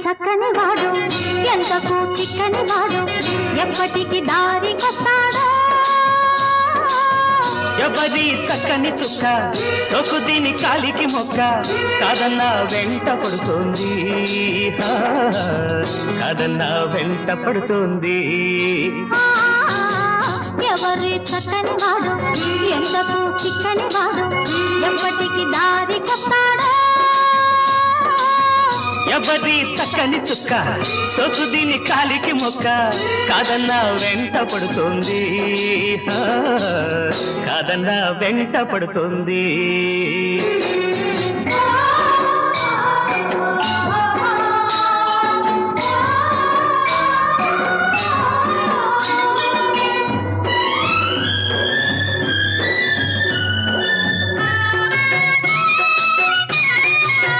చక్కని వాడు ఎంతకు చిక్కని వాడు ఎప్పటికి దారికొస్తాడో ఎవరి చక్కని చుక్క సొకు దీని కాలికి మొక్క కాదన్నా వెంట పడుతోంది కాదన్నా వెంట పడుతోంది ఎవరి చక్కని వాడు ఎంతకు చిక్కని వాడు ఎప్పటికి దారికొస్తాడో ఎవరి చక్కని చుక్క సొకు దీని కాలికి మొక్క కాదన్నా వెంట పడుతోంది కాదన్నా వెంట పడుతోంది